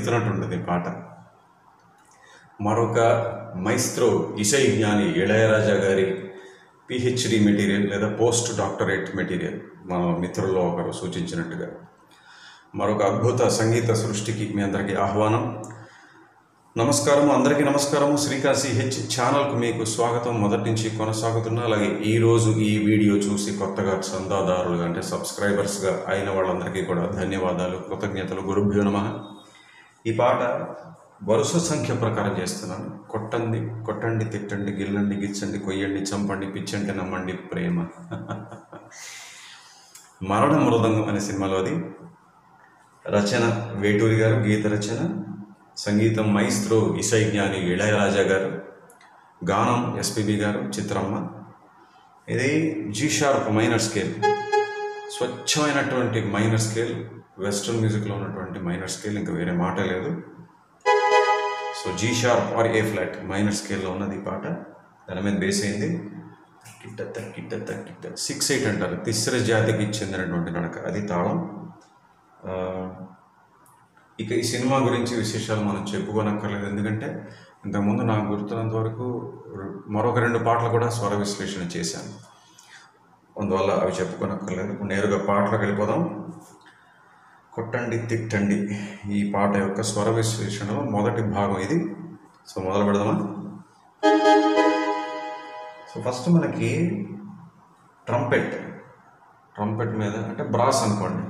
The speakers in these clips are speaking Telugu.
ఎత్తుతున్నట్టుంటుంది పాట. మరొక మైస్ట్రో ఇసై జ్ఞాని ఇళయరాజా గారి పిహెచ్డి మెటీరియల్ లేదా పోస్ట్ డాక్టరేట్ మెటీరియల్ మన మిత్రుల్లో ఒకరు సూచించినట్టుగా మరొక అద్భుత సంగీత సృష్టికి మీ అందరికీ ఆహ్వానం. నమస్కారం, అందరికీ నమస్కారము. శ్రీకాశీ హెచ్ ఛానల్కు మీకు స్వాగతం. మొదటి నుంచి కొనసాగుతున్న అలాగే ఈరోజు ఈ వీడియో చూసి కొత్తగా చందాదారులుగా అంటే సబ్స్క్రైబర్స్గా అయిన వాళ్ళందరికీ కూడా ధన్యవాదాలు, కృతజ్ఞతలు. గురుభ్యో నమః. ఈ పాట వరుస సంఖ్య ప్రకారం చేస్తున్నాను. కొట్టండి, తిట్టండి, గిల్లండి, గిచ్చండి, కొయ్యండి, చంపండి, పిచ్చండి, నమ్మండి, ప్రేమ. మరణ మృదంగం అనే సినిమాలో అది. రచన వేటూరి గారు, గీత రచన, సంగీతం మైస్ట్రో ఇసై జ్ఞాని ఇళయరాజా గారు, గానం ఎస్పిబి గారు, చిత్రమ్మ. ఇది జీ షార్ప్ మైనర్ స్కేల్, స్వచ్ఛమైనటువంటి మైనర్ స్కేల్, వెస్ట్రన్ మ్యూజిక్లో ఉన్నటువంటి మైనర్ స్కేల్, ఇంకా వేరే మాట లేదు. So G sharp or A flat minor స్కేల్లో ఉన్నది ఈ పాట. దాని మీద బేస్ అయింది. కిట్ట 6/8 అంటారు, తిస్ర జాతికి చెందినటువంటి నడక, అది తాళం. ఇక ఈ సినిమా గురించి విశేషాలు మనం చెప్పుకోనక్కర్లేదు, ఎందుకంటే ఇంతకుముందు నాకు గుర్తున్నంత వరకు మరొక 2 పాటలు కూడా స్వర విశ్లేషణ చేశాను, అందువల్ల అవి చెప్పుకోనక్కర్లేదు. ఇప్పుడు నేరుగా పాటలకు వెళ్ళిపోదాం. కొట్టండి, తిట్టండి ఈ పాట యొక్క స్వర విశ్లేషణలో మొదటి భాగం ఇది. సో మొదలు పెడదామా? సో ఫస్ట్ మనకి ట్రంపెట్ మీద అంటే బ్రాస్ అనుకోండి.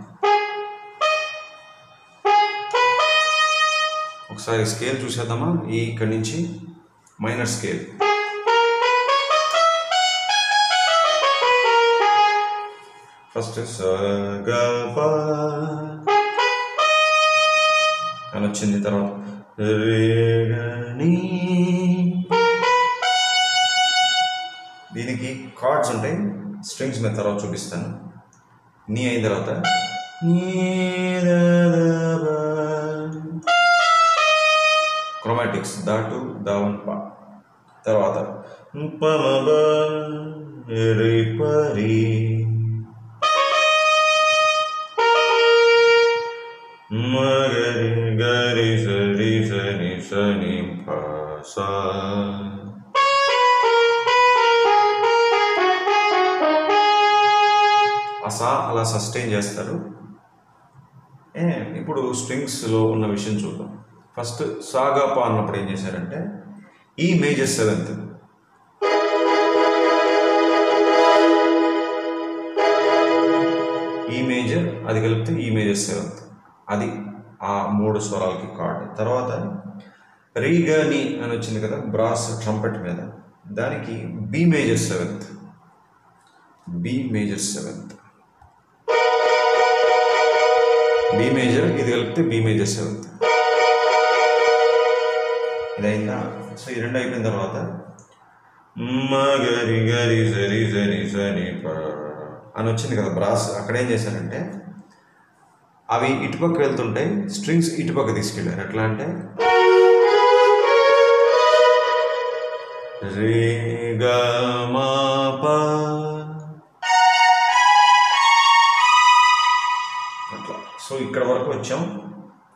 ఒకసారి స్కేల్ చూసేద్దామా? ఇక్కడి నుంచి మైనర్ స్కేల్. ఫస్ట్ సగపా అని వచ్చింది, తర్వాత దీనికి కార్డ్స్ ఉంటాయి, స్ట్రింగ్స్ మీద తర్వాత చూపిస్తాను. నీ అయిన తర్వాత క్రోమాటిక్స్ దాటు దావన్ పా, తర్వాత పమబ రి పరి, మగరి గరి సరి సని సని పా సా. ఆ సా అలా సస్టైన్ చేస్తారు. ఇప్పుడు స్ట్రింగ్స్లో ఉన్న విషయం చూద్దాం. ఫస్ట్ సాగాపా అన్నప్పుడు ఏం చేశారంటే ఈ మేజర్ 7th, ఈ మేజర్ అది కలిపితే ఈ మేజర్ 7th, అది ఆ 3 స్వరాలకి కార్డ్. తర్వాత రీగని అని వచ్చింది కదా బ్రాస్ ట్రంపెట్ మీద, దానికి B major 7th, B major 7th, B major ఇది కలిపితే బి మేజర్ 7th. ఇదైందా? సో ఈ 2 అయిపోయిన తర్వాత మగరి గరి సరి సని సని పా అని వచ్చింది కదా బ్రాస్. అక్కడ ఏం చేశారంటే అవి ఇటుపక్క వెళ్తుంటాయి, స్ట్రింగ్స్ ఇటుపక్క తీసుకెళ్ళారు. ఎట్లా అంటే రే గ మా పా అట్లా. సో ఇక్కడ వరకు వచ్చాం.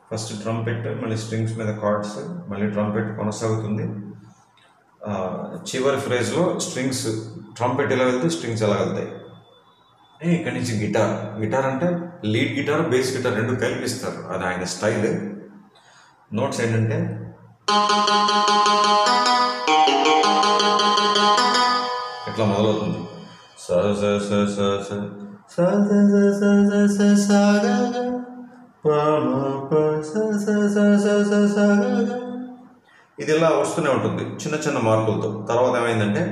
ఫస్ట్ ట్రంపెట్, మళ్ళీ స్ట్రింగ్స్ మీద కార్డ్స్, మళ్ళీ ట్రంపెట్ కొనసాగుతుంది. చివరి ఫ్రేజ్లో స్ట్రింగ్స్, ట్రంపెట్ ఎలా వెళ్తే స్ట్రింగ్స్ ఎలా వెళ్తాయి. ఇక్కడి నుంచి గిటార్ అంటే లీడ్ గిటార్, బేస్ గిటార్ 2 కల్పిస్తారు, అది ఆయన స్టైల్. నోట్స్ ఏంటంటే ఇట్లా మొదలవుతుంది. స స స స స స స స స స. ఇది ఇలా వస్తూనే ఉంటుంది చిన్న చిన్న మార్పులతో. తర్వాత ఏమైందంటే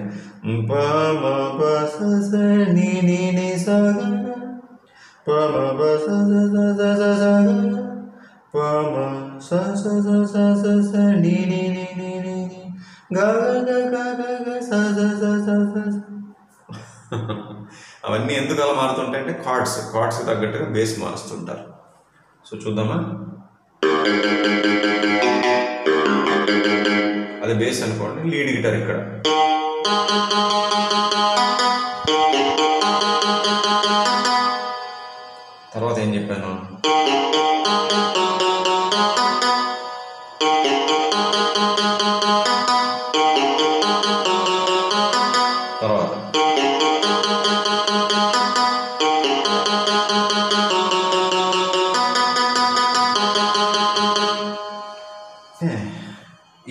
అవన్నీ ఎందుకు అలా మారుతుంటాయి అంటే కార్డ్స్ తగ్గట్టుగా బేస్ మారుస్తుంటారు. సో చూద్దామా? అది బేస్ అనుకోండి, లీడ్ గిటార్ ఇక్కడ. తర్వాత ఏం చెప్పాను?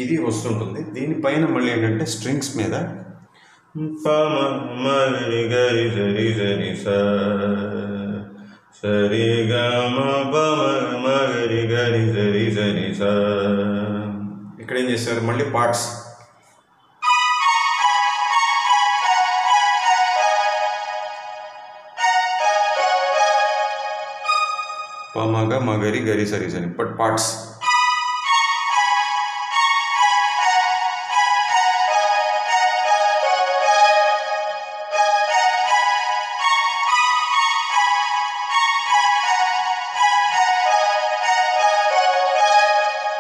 ఇది వస్తుంటుంది. దీనిపైన మళ్ళీ ఏంటంటే స్ట్రింగ్స్ మీద సరి గ మ ప మ గరి గరి సరి సరి స. ఇక్కడ ఏం చేశారు మళ్ళీ పార్ట్స్. పమగ మగరి గరి సరి సరి బట్ పార్ట్స్.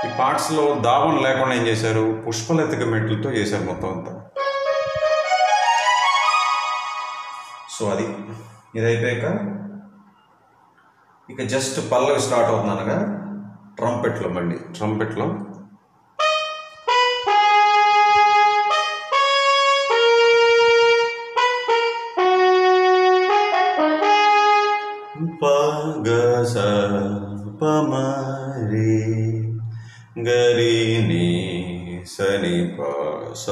ఈ పార్ట్స్లో దావం లేకుండా ఏం చేశారు, పుష్పలతిక మెట్లతో చేశారు మొత్తం అంతా. సో అది ఇదైపోయాక ఇక జస్ట్ పల్లవి స్టార్ట్ అవుతున్నానుగా ట్రంపెట్లో. మళ్ళీ ట్రంపెట్లో పగస పమరి గరి ని సని పస.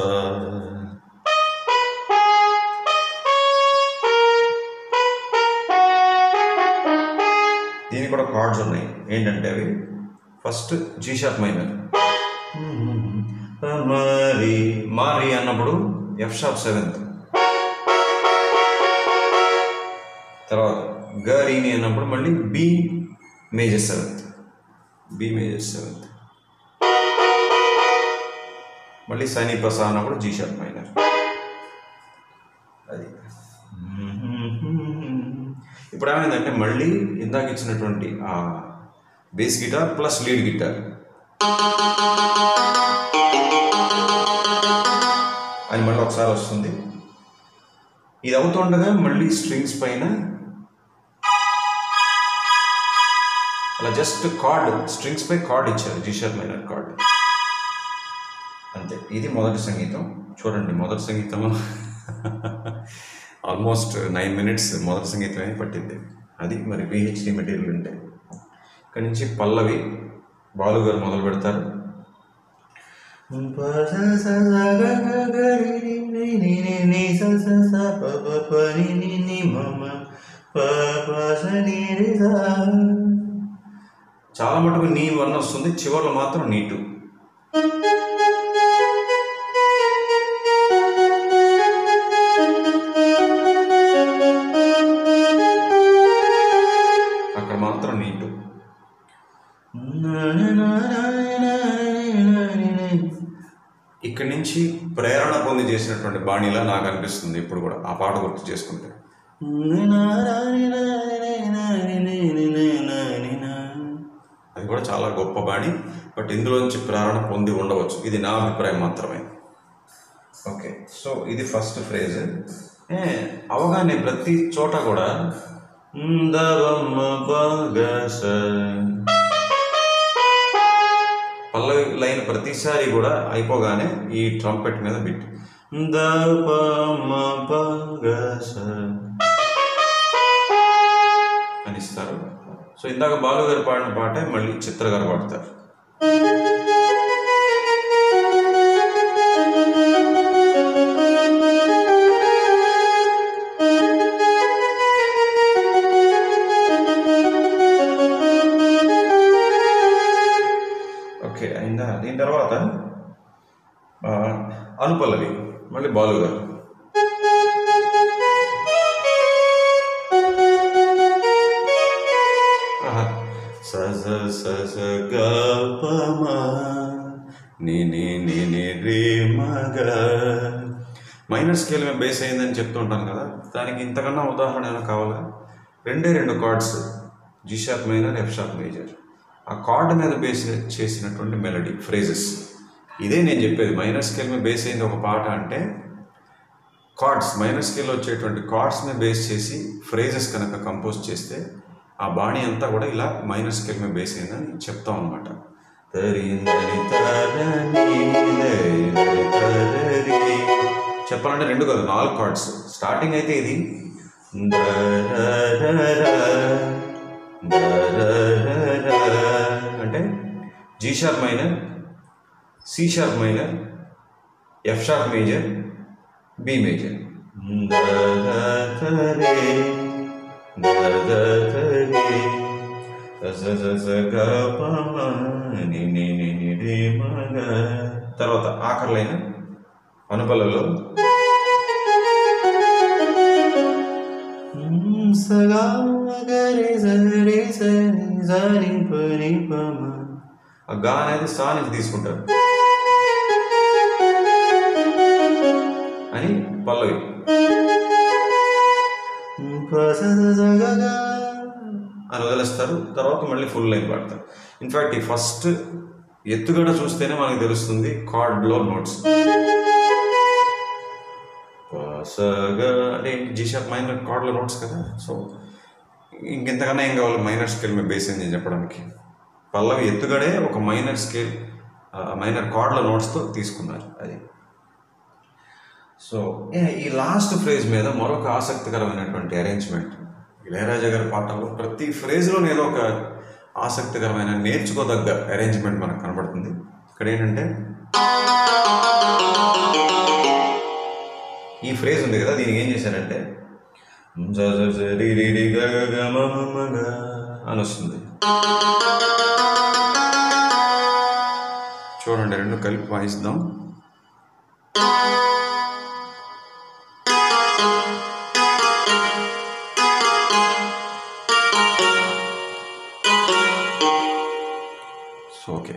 దీనికి కూడా కార్డ్స్ ఉన్నాయి. ఏంటంటే అవి ఫస్ట్ జీ షార్ప్ మైనర్, మరి మారి అన్నప్పుడు ఎఫ్ షార్ప్ 7th, తర్వాత గరీని అన్నప్పుడు మళ్ళీ B major 7th, B major 7th, మళ్ళీ సని పస అన్నప్పుడు జీ షార్ప్ మైనర్. అది ఇప్పుడు ఏమైందంటే మళ్ళీ ఇందాక ఇచ్చినటువంటి ఆ base guitar plus lead guitar అని మళ్ళీ ఒకసారి వస్తుంది. ఇది అవుతుండగా మళ్ళీ స్ట్రింగ్స్ పైన అలా జస్ట్ కార్డ్, స్ట్రింగ్స్ పై కార్డ్ ఇచ్చారు, జీ షార్ప్ మైనర్ కార్డ్. అంతే. ఇది మొదటి సంగీతం. చూడండి మొదటి సంగీతం ఆల్మోస్ట్ 9 minutes మొదటి సంగీతమే పట్టింది. అది మరి పిహెచ్డి మెటీరియల్ అంటే. ఇక్కడి నుంచి పల్లవి బాలు గారు మొదలు పెడతారు. చాలా మటుకు నీ 1 వస్తుంది, చివరిలో మాత్రం నీ 2. అక్కడ మాత్రం నీ 2. ఇక్కడి నుంచి ప్రేరణ పొంది చేసినటువంటి బాణీలా నాకు అనిపిస్తుంది ఇప్పుడు కూడా ఆ పాట గుర్తు చేసుకుంటే. అది కూడా చాలా గొప్ప బాణి, బట్ ఇందులోంచి ప్రేరణ పొంది ఉండవచ్చు. ఇది నా అభిప్రాయం మాత్రమే. ఓకే, సో ఇది ఫస్ట్ ఫ్రేజ్. అవగానే ప్రతి చోట కూడా పల్లవి లైన్ ప్రతిసారి కూడా అయిపోగానే ఈ ట్రంపెట్ మీద బిట్ అని ఇస్తారు. సో ఇందాక బాలు గారు పాడిన పాటే మళ్ళీ చిత్ర గారు పాడతారు. ఓకే అయిందా? దీని తర్వాత అనుపల్లవి మళ్ళీ బాలు గారు. సజ సజ గ ప మ ని ని ని ని రే మ గ. మైనర్ స్కేల్ మీద బేస్ అయిందని చెప్తూ ఉంటాను కదా, దానికి ఇంతకన్నా ఉదాహరణ ఏమైనా కావాలా? 2 chords, G sharp minor, F sharp major. ఆ కార్డ్ మీద బేస్ చేసినటువంటి మెలడీ ఫ్రేజెస్. ఇదే నేను చెప్పేది, మైనర్ స్కేల్ మీద బేస్ అయింది ఒక పాట అంటే కార్డ్స్, మైనర్ స్కేల్లో వచ్చేటువంటి కార్డ్స్ మీద బేస్ చేసి ఫ్రేజెస్ కనుక కంపోజ్ చేస్తే ఆ బాణీ అంతా కూడా ఇలా మైనర్ స్కేల్ మీద బేస్ అయిందని చెప్తాం అనమాట. చెప్పాలంటే 2 కాదు, 4 కార్డ్స్. స్టార్టింగ్ అయితే ఇది అంటే G sharp minor, C sharp minor, F sharp major, B major. తర్వాత ఆఖరి లైన్ అనుపల్లలో ఆ గా అనేది సా నుంచి తీసుకుంటారు అని పల్లవి. అని వదిలేస్తారు. తర్వాత మళ్ళీ ఫుల్ లైన్ పాడతారు. ఇన్ఫ్యాక్ట్ ఈ ఫస్ట్ ఎత్తుగడ చూస్తేనే మనకు తెలుస్తుంది కార్డ్లో నోట్స్. అంటే జీ షార్ప్ మైనర్ కార్డ్లో నోట్స్ కదా. సో ఇంకెంతకన్నా ఏం కావాలి మైనర్ స్కేల్ మీద బేస్ అని చెప్పడానికి. పల్లవి ఎత్తుగడే ఒక మైనర్ స్కేల్ మైనర్ కార్డ్లో నోట్స్తో తీసుకున్నారు అది. సో ఈ లాస్ట్ ఫ్రేజ్ మీద మరొక ఆసక్తికరమైనటువంటి అరేంజ్మెంట్. ఇళయరాజా గారి పాటల్లో ప్రతి ఫ్రేజ్లో ఏదో ఒక ఆసక్తికరమైన నేర్చుకోదగ్గ అరేంజ్మెంట్ మనకు కనబడుతుంది. ఇక్కడ ఏంటంటే ఈ ఫ్రేజ్ ఉంది కదా, దీనికి ఏం చేశారంటే అని వస్తుంది. చూడండి, రెండు కలిపి వాయిద్దాం. ఓకే,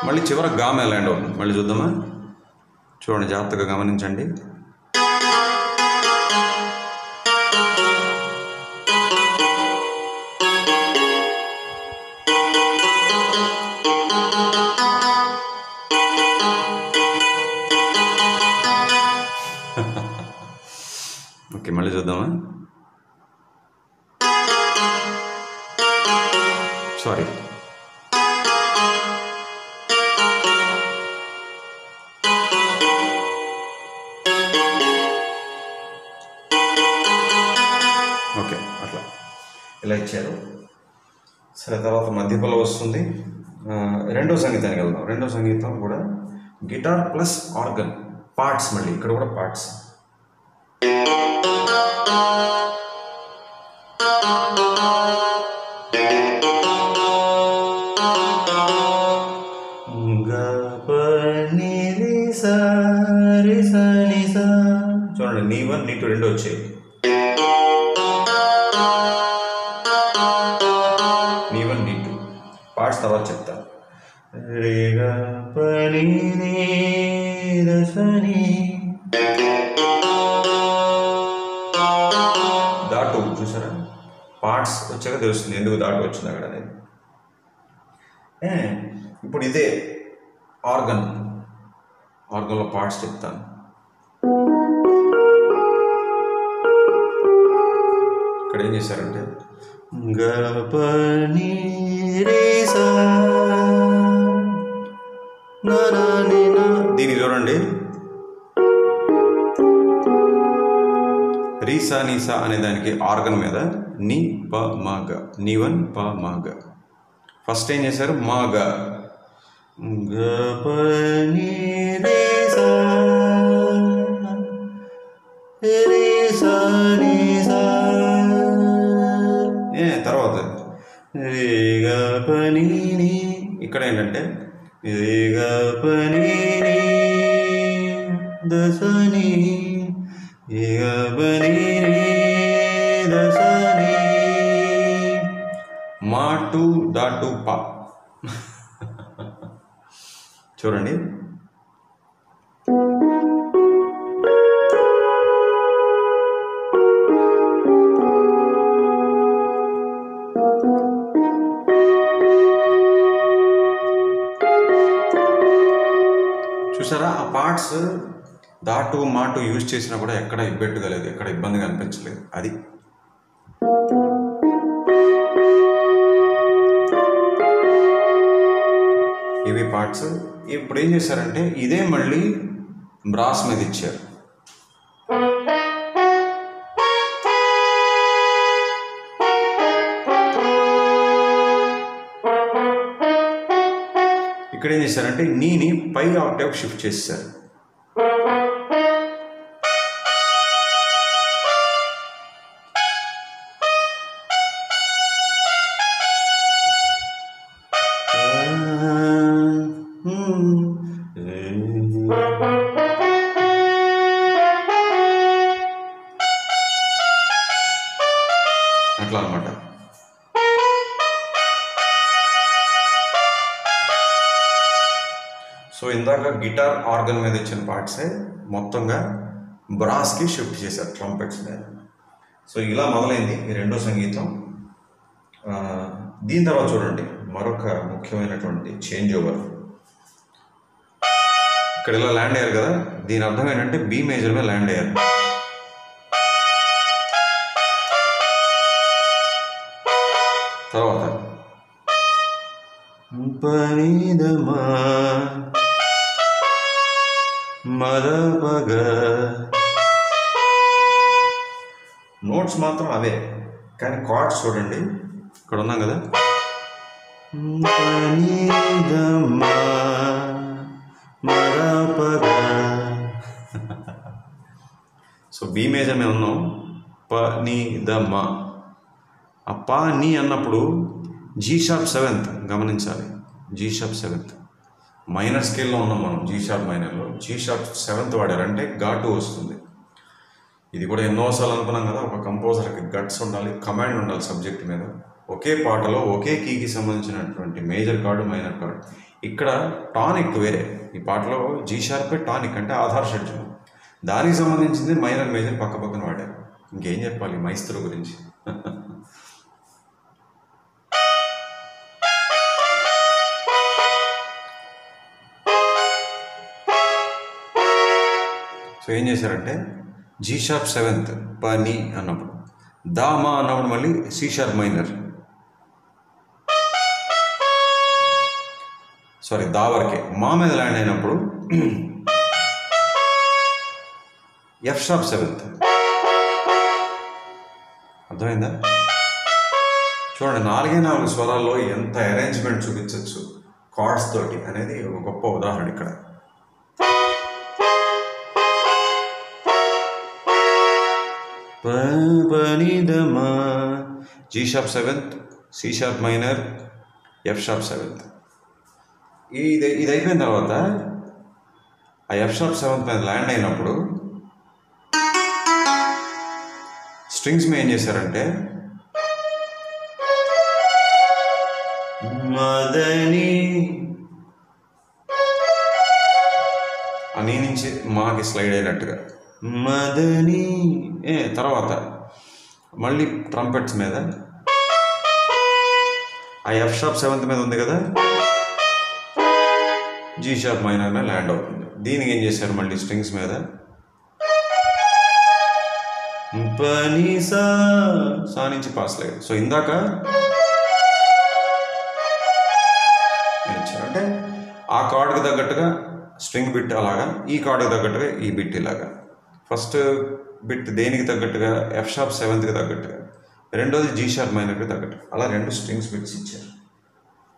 మళ్ళీ చివరికి గా మీద ల్యాండ్ అవుతుంది. మళ్ళీ చూద్దామా? చూడండి, జాగ్రత్తగా గమనించండి. ఓకే, మళ్ళీ చూద్దామా? సారీ, ఓకే, అట్లా ఇలా ఇచ్చారు. సరే, తర్వాత మధ్యపల్ల వస్తుంది. రెండో సంగీతానికి వెళ్దాం. రెండో సంగీతం కూడా గిటార్ ప్లస్ ఆర్గన్ పార్ట్స్. మళ్ళీ ఇక్కడ కూడా పార్ట్స్. చూడండి, నీ వన్ నీ టూ రెండు వచ్చాయి. నీ వన్ నీ టూ పార్ట్స్ తర్వాత చెప్తా. దాటు చూసారా? పార్ట్స్ వచ్చాక తెలుస్తుంది ఎందుకు దాటు వచ్చింది అక్కడ అనేది. ఇప్పుడు ఇదే ఆర్గన్లో పార్ట్స్ చెప్తాను. ఇక్కడ ఏం చేశారంటే దీన్ని చూడండి, రీసా నీసా అనే దానికి ఆర్గన్ మీద నీ ప మాగ, నీ వన్ ప మాగ. ఫస్ట్ ఏం చేశారు? మాగ తర్వాత ఇక్కడ ఏంటంటే దసని మాటు దాటు పా. చూడండి, చూసారా? ఆ పార్ట్స్ దాటు మాటు యూజ్ చేసినా కూడా ఎక్కడ ఇబ్బందిగా లేదు, ఎక్కడ ఇబ్బందిగా అనిపించలేదు. అది ఇవి పార్ట్స్. ఇప్పుడు ఏం చేశారంటే ఇదే మళ్ళీ బ్రాస్ మీద ఇచ్చారు. ఇక్కడ ఏం చేశారంటే నీని పై ఆక్టేవ్ షిఫ్ట్ చేశారు. అట్లా అనమాట. సో ఇందాక గిటార్ ఆర్గన్ మీద ఇచ్చిన పార్ట్సే మొత్తంగా బ్రాస్కి షిఫ్ట్ చేశారు ట్రంపెట్స్ మీద. సో ఇలా మొదలైంది ఈ రెండో సంగీతం. దీని తర్వాత చూడండి మరొక ముఖ్యమైనటువంటి చేంజ్ ఓవర్. ఇక్కడ ఇలా ల్యాండ్ అయ్యారు కదా, దీని అర్థం ఏంటంటే బి మేజర్ మీద ల్యాండ్ అయ్యారు. తర్వాత పనిదమా మదపగ, నోట్స్ మాత్రం అవే కానీ కార్డ్స్ చూడండి. ఇక్కడ ఉన్నాం కదా, పనిదమా మదపగ. సో బి మేజర్ మీద ఉన్నాం, పనిదమా. ఆ పా నీ అన్నప్పుడు జీ షార్ప్ సెవెంత్ గమనించాలి. జీ షార్ప్ సెవెంత్ మైనర్ స్కేల్లో ఉన్నాం మనం, జీ షార్ప్ మైనర్లో. జీ షార్ప్ సెవెంత్ వాడారంటే ఘాటు వస్తుంది. ఇది కూడా ఎన్నోసార్లు అనుకున్నాం కదా, ఒక కంపోజర్కి గట్స్ ఉండాలి, కమాండ్ ఉండాలి సబ్జెక్ట్ మీద. ఒకే పాటలో ఒకే కీకి సంబంధించినటువంటి మేజర్ కార్డు మైనర్ కార్డు. ఇక్కడ టానిక్ వేరే, ఈ పాటలో జీ షార్పే టానిక్ అంటే ఆధార్ షెడ్యూల్, దానికి సంబంధించింది మైనర్ మేజర్ పక్క పక్కన వాడారు. ఇంకేం చెప్పాలి మైస్త్రో గురించి. సో ఏం చేశారంటే జీ షార్ప్ సెవెంత్ పని అన్నప్పుడు, దామా అన్నప్పుడు మళ్ళీ సి షార్ప్ మైనర్, సారీ దా వరకే. మా మీద ల్యాండ్ అయినప్పుడు ఎఫ్ షార్ప్ సెవెంత్. అర్థమైందా? చూడండి 4 స్వరాల్లో ఎంత అరేంజ్మెంట్ చూపించవచ్చు కార్డ్స్ తోటి అనేది ఒక గొప్ప ఉదాహరణ ఇక్కడ. పనిదమా G sharp seventh, C sharp minor, F sharp seventh. ఇది అయిపోయిన తర్వాత ఆ ఎఫ్ షార్ప్ సెవెంత్ మీద ల్యాండ్ అయినప్పుడు స్ట్రింగ్స్ మీద ఏం చేశారంటే మదని అని నుంచి మాకి స్లైడ్ అయినట్టుగా మదని. తర్వాత మళ్ళీ ట్రంపెట్స్ మీద ఆ ఎఫ్ షార్ప్ సెవెంత్ మీద ఉంది కదా, జీ షార్ప్ మైనర్ మీద ల్యాండ్ అవుతుంది. దీనికి ఏం చేశారు మళ్ళీ స్ట్రింగ్స్ మీద పని సా నుంచి పాస్ లేదు. సో ఇందాక అంటే ఆ కార్డుకి తగ్గట్టుగా స్ట్రింగ్ బిట్ అలాగా, ఈ కార్డుకి తగ్గట్టుగా ఈ బిట్ ఇలాగా. ఫస్ట్ బిట్ దేనికి తగ్గట్టుగా ఎఫ్ షార్ప్ సెవెంత్కి తగ్గట్టుగా, రెండోది జీ షార్ప్ మైనర్కి తగ్గట్టుగా, అలా 2 స్ట్రింగ్స్ బిట్స్ ఇచ్చారు.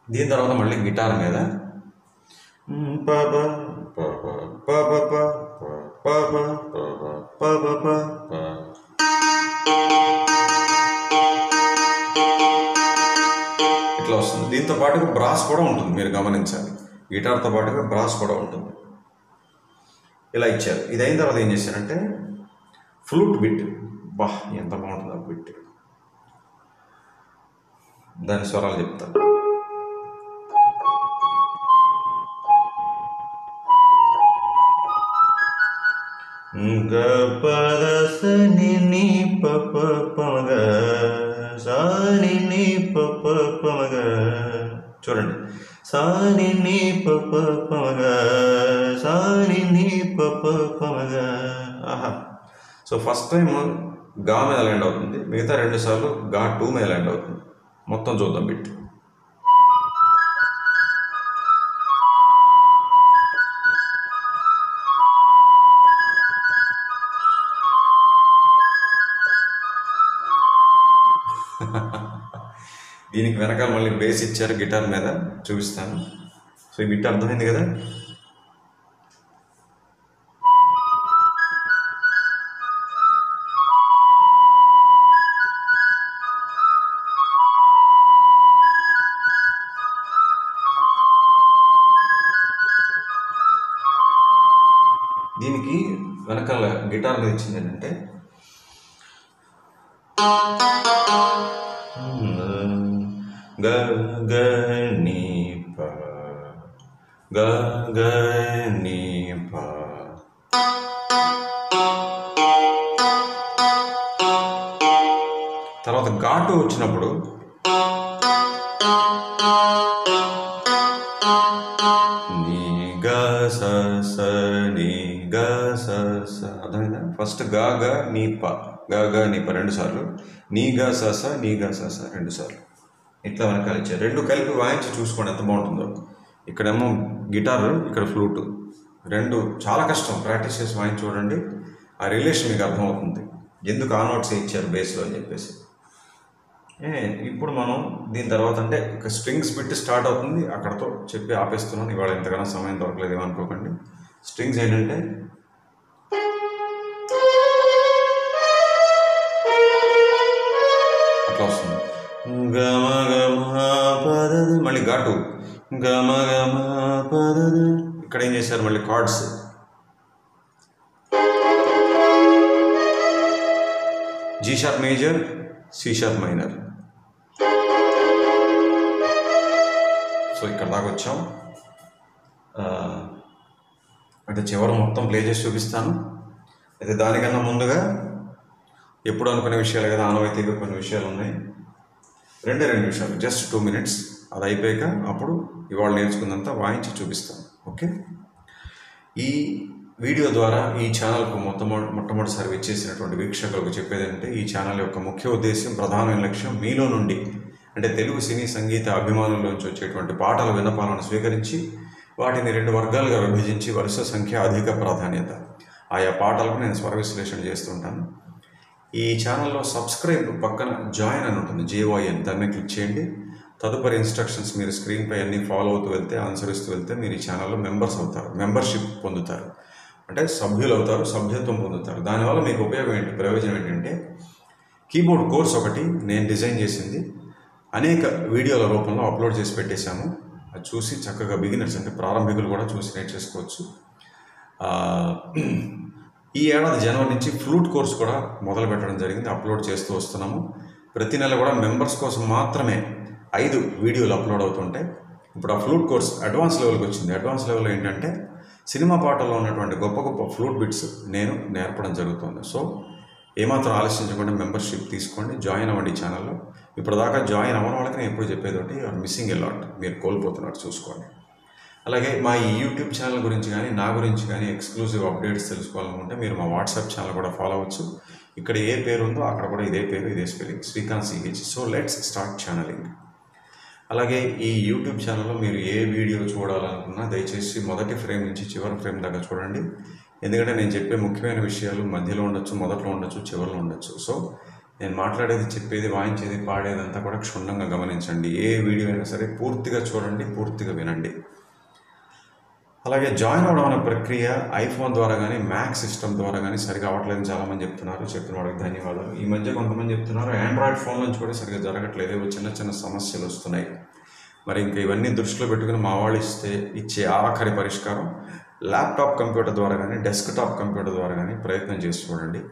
దీని తర్వాత మళ్ళీ గిటార్ మీద ఇట్లా వస్తుంది. దీంతో పాటుగా బ్రాస్ కూడా ఉంటుంది, మీరు గమనించాలి. గిటార్తో పాటుగా బ్రాస్ కూడా ఉంటుంది. ఇలా ఇచ్చారు. ఇది అయిన తర్వాత ఏం చేశారంటే ఫ్లూట్ బిట్. బా ఎంత బాగుంటుంది ఆ బిట్, దాని స్వరాలు చెప్తాను. గపదసని పప పమగ సాని పప పమగ. చూడండి సాని పప పమగ సాని పప పమగ. ఆహా. సో ఫస్ట్ టైం గా మీద ల్యాండ్ అవుతుంది, మిగతా 2 సార్లు గా 2 మీద ల్యాండ్ అవుతుంది. మొత్తం చూద్దాం బిట్. దీనికి వెనకాల మళ్ళీ బేస్ ఇచ్చారు గిటార్ మీద, చూపిస్తాను. సో ఈ బిట్ అర్థమైంది కదా. దీనికి వెనకాల గిటార్ మీద ఇచ్చింది ఏంటంటే గ గ ని ప గ గ ని ప. తర్వాత ఘాటు వచ్చినప్పుడు ని గ స స ని గ స స. అర్థమైందా? ఫస్ట్ గా గ నీ ప, గా గ నీ ప 2 సార్లు, నీ గా స స నీ గా స స 2 సార్లు. ఇట్లా వెనకాల ఇచ్చారు. 2 కలిపి వాయించి చూసుకోండి ఎంత బాగుంటుందో. ఇక్కడేమో గిటారు, ఇక్కడ ఫ్లూటు, 2 చాలా కష్టం. ప్రాక్టీస్ చేసి వాయించి చూడండి, ఆ రిలేషన్ మీకు అర్థమవుతుంది ఎందుకు ఆ నోట్స్ ఇచ్చారు బేస్లో అని చెప్పేసి. ఇప్పుడు మనం దీని తర్వాత అంటే ఇక స్ట్రింగ్స్ పెట్టి స్టార్ట్ అవుతుంది. అక్కడతో చెప్పి ఆపేస్తున్నాను. ఇవాళ ఎంతగానో సమయం దొరకలేదు ఏమనుకోకండి. స్ట్రింగ్స్ ఏంటంటే అట్లా వస్తుంది. గమ గమ పదది, మళ్ళీ ఘాటు గమ గమ పదది. ఇక్కడ ఏం చేశారు మళ్ళీ chords, G sharp major, C sharp minor. So ఇక్కడ దాకా వచ్చాం. అయితే చివరి మొత్తం ప్లే చేసి చూపిస్తాను. అయితే దానికన్నా ముందుగా ఎప్పుడు అనుకునే విషయాలు కదా, ఆనవాయితీగా కొన్ని విషయాలు ఉన్నాయి. 2 నిమిషాలు, జస్ట్ 2 minutes. అది అయిపోయాక అప్పుడు ఇవాళ నేర్చుకున్నంత వాయించి చూపిస్తాను. ఓకే. ఈ వీడియో ద్వారా ఈ ఛానల్కు మొట్టమొదటిసారి వచ్చేసినటువంటి వీక్షకులకు చెప్పేదంటే, ఈ ఛానల్ యొక్క ముఖ్య ఉద్దేశం, ప్రధానమైన లక్ష్యం మీలో నుండి అంటే తెలుగు సినీ సంగీత అభిమానుల్లోంచి వచ్చేటువంటి పాటల విన్నపాలను స్వీకరించి వాటిని 2 వర్గాలుగా విభజించి వరుస సంఖ్య, అధిక ప్రాధాన్యత ఆయా పాటలకు నేను స్వర విశ్లేషణ చేస్తుంటాను. ఈ ఛానల్లో సబ్స్క్రైబ్ పక్కన జాయిన్ అని ఉంటుంది, JOIN, దాన్ని క్లిక్ చేయండి. తదుపరి ఇన్స్ట్రక్షన్స్ మీరు స్క్రీన్పై అన్నీ ఫాలో అవుతూ వెళ్తే, అనుసరిస్తూ వెళ్తే మీరు ఈ ఛానల్లో మెంబర్స్ అవుతారు, మెంబర్షిప్ పొందుతారు, అంటే సభ్యులు అవుతారు, సభ్యత్వం పొందుతారు. దానివల్ల మీకు ఉపయోగం ఏంటి, ప్రయోజనం ఏంటంటే, కీబోర్డ్ కోర్స్ ఒకటి నేను డిజైన్ చేసింది అనేక వీడియోల రూపంలో అప్లోడ్ చేసి పెట్టేశాము. అది చూసి చక్కగా బిగినర్స్ అంటే ప్రారంభికులు కూడా చూసి నేర్చేసుకోవచ్చు. ఈ ఏడాది జనవరి నుంచి ఫ్లూట్ కోర్స్ కూడా మొదలు పెట్టడం జరిగింది, అప్లోడ్ చేస్తూ వస్తున్నాము. ప్రతి నెల కూడా మెంబర్స్ కోసం మాత్రమే 5 వీడియోలు అప్లోడ్ అవుతుంటాయి. ఇప్పుడు ఆ ఫ్లూట్ కోర్స్ అడ్వాన్స్ లెవెల్కి వచ్చింది. అడ్వాన్స్ లెవెల్లో ఏంటంటే సినిమా పాటల్లో ఉన్నటువంటి గొప్ప గొప్ప ఫ్లూట్ బిట్స్ నేను నేర్పడం జరుగుతుంది. సో ఏమాత్రం ఆలోచించకుండా మెంబర్షిప్ తీసుకోండి, జాయిన్ అవ్వండి ఈ ఛానల్లో. ఇప్పుడు దాకా జాయిన్ అవ్వని వాళ్ళకి నేను ఎప్పుడు చెప్పేది ఒకటి, యూఆర్ మిస్సింగ్ ఎ లాట్, మీరు కోల్పోతున్నారు, చూసుకోండి. అలాగే మా ఈ యూట్యూబ్ ఛానల్ గురించి కానీ, నా గురించి కానీ ఎక్స్క్లూజివ్ అప్డేట్స్ తెలుసుకోవాలనుకుంటే మీరు మా వాట్సాప్ ఛానల్ కూడా ఫాలో అవ్వచ్చు. ఇక్కడ ఏ పేరు ఉందో అక్కడ కూడా ఇదే పేరు, ఇదే spelling, Srikanth CH. So let's start channelling. అలాగే ఈ యూట్యూబ్ ఛానల్లో మీరు ఏ వీడియో చూడాలనుకున్నా దయచేసి మొదటి ఫ్రేమ్ నుంచి చివరి ఫ్రేమ్ దాకా చూడండి. ఎందుకంటే నేను చెప్పే ముఖ్యమైన విషయాలు మధ్యలో ఉండొచ్చు, మొదట్లో ఉండొచ్చు, చివరిలో ఉండొచ్చు. సో నేను మాట్లాడేది, చెప్పేది, వాయించేది, పాడేది అంతా కూడా క్షుణ్ణంగా గమనించండి. ఏ వీడియో అయినా సరే పూర్తిగా చూడండి, పూర్తిగా వినండి. అలాగే జాయిన్ అవ్వడం అనే ప్రక్రియ ఐఫోన్ ద్వారా కానీ, మ్యాక్ సిస్టమ్ ద్వారా కానీ సరిగా అవ్వట్లేదని చాలామంది చెప్తున్నారు. చెప్పిన వాళ్ళకి ధన్యవాదాలు. ఈ మధ్య కొంతమంది చెప్తున్నారు ఆండ్రాయిడ్ ఫోన్ నుంచి కూడా సరిగా జరగట్లేదు, చిన్న చిన్న సమస్యలు వస్తున్నాయి. మరి ఇంకా ఇవన్నీ దృష్టిలో పెట్టుకుని మా వాళ్ళు ఇచ్చే ఆఖరి పరిష్కారం ల్యాప్టాప్ కంప్యూటర్ ద్వారా కానీ, డెస్క్టాప్ కంప్యూటర్ ద్వారా కానీ ప్రయత్నం చేసి చూడండి.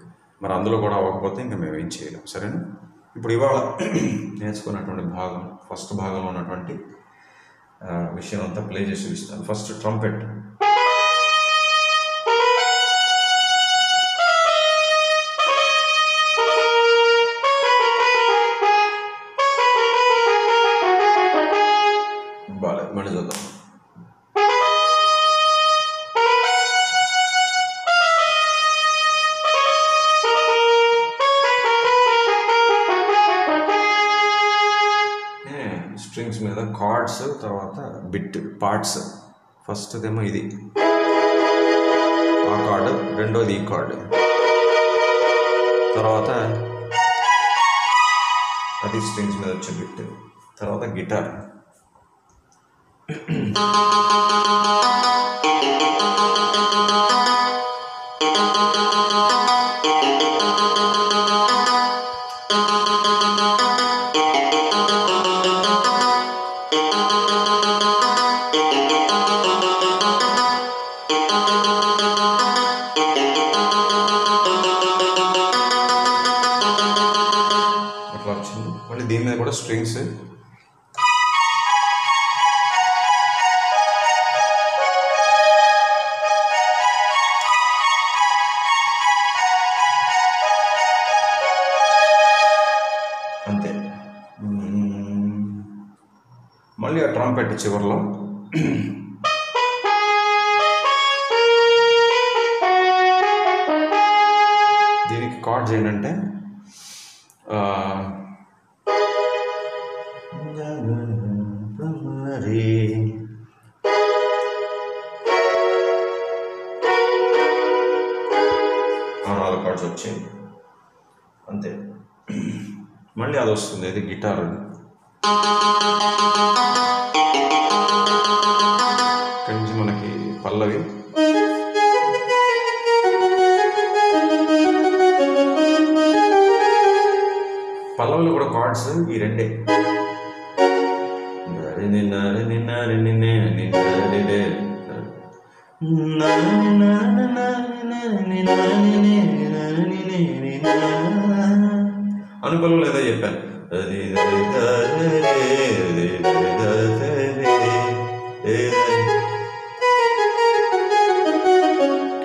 మరి అందులో కూడా అవ్వకపోతే ఇంకా మేము ఏం చేయలేం. సరేనా? ఇప్పుడు ఇవాళ నేర్చుకున్నటువంటి భాగం, ఫస్ట్ భాగంలో ఉన్నటువంటి విషయం అంతా ప్లే చేసి చూపిస్తాను. First trumpet. బాగా మళ్ళీ చూద్దాం. స్ట్రింగ్స్ మీద కార్డ్స్, తర్వాత బిట్ పార్ట్స్. ఫస్ట్ ఏమో ఇది ఆ కార్డు, రెండోది ఈ కార్డు, తర్వాత అది స్ట్రింగ్స్ మీద వచ్చే బిట్, తర్వాత గిటార్. అట్లా వచ్చింది. మళ్ళీ దీని మీద కూడా స్ట్రింగ్స్. అంతే. మళ్ళీ ఆ ట్రంపెట్ చివరిలో. దీనికి కార్డ్స్ ఏంటంటే నాలుగు కార్డ్స్ వచ్చాయి అంతే. మళ్ళీ అది వస్తుంది, ఇది గిటార్. ఇక్కడి నుంచి మనకి పల్లవి. పల్లవిలో కూడా కార్డ్స్ ఈ రెండే. అనుకూలం లేదో చెప్పాను.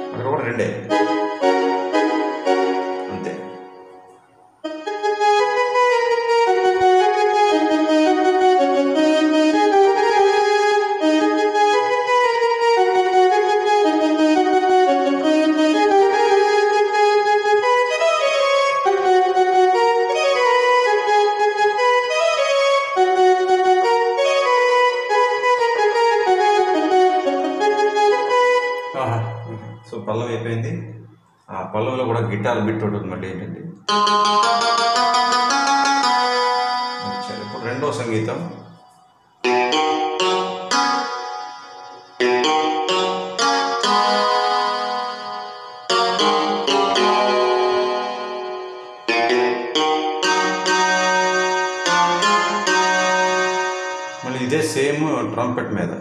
అక్కడ కూడా రెండే అంతే. సో పల్లవి అయిపోయింది. ఆ పల్లవిలో కూడా గిటార్ బిట్ ఉంటుంది. మళ్ళీ ఏంటంటే ఇప్పుడు రెండో సంగీతం. మళ్ళీ ఇదే సేమ్ ట్రంపెట్ మీద.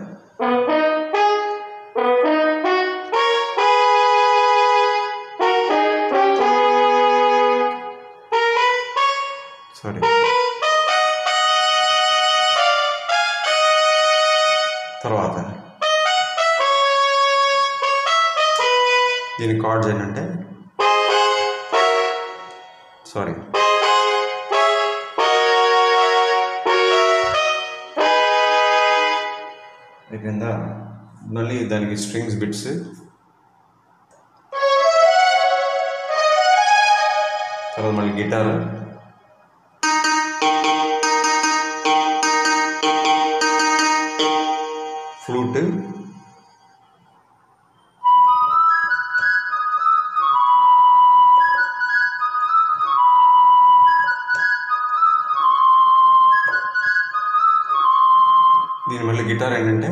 సారీ, తర్వాత దీని కార్డ్స్ ఏంటంటే సారీ కింద మళ్ళీ దానికి స్ట్రింగ్స్ బిట్స్. తర్వాత మళ్ళీ గిటార్, ఫ్లూట్, దీని మళ్ళీ గిటార్ ఏంటంటే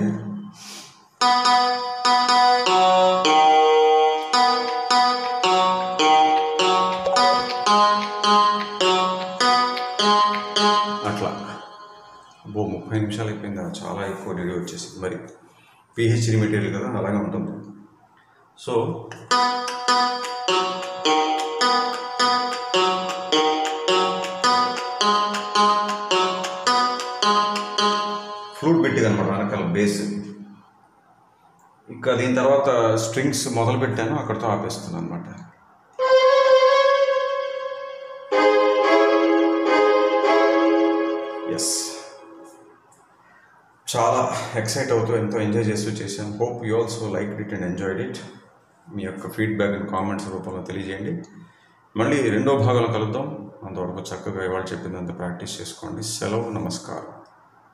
అట్లా. 30 నిమిషాలు అయిపోయిందా? చాలా ఎక్కువ రివ్యూ వచ్చేసింది. మరి పిహెచ్డి మెటీరియల్ కదా, అలాగే ఉంటుంది. సో ఫ్లూట్ పెట్టింది అనమాట వెనకాల బేస్. ఇంకా దీని తర్వాత స్ట్రింగ్స్ మొదలు పెట్టాను, అక్కడితో ఆపేస్తున్నాను అనమాట. ఎస్, చాలా ఎక్సైట్ అవుతూ ఎంతో ఎంజాయ్ చేస్తూ చేశాను. Hope you also like it and enjoyed it. మీ యొక్క ఫీడ్బ్యాక్ అండ్ కామెంట్స్ రూపంలో తెలియజేయండి. మళ్ళీ రెండో భాగంలో కలుద్దాం. అంతవరకు చక్కగా ఇవాళ చెప్పిందంత ప్రాక్టీస్ చేసుకోండి. సెలవు, నమస్కారం.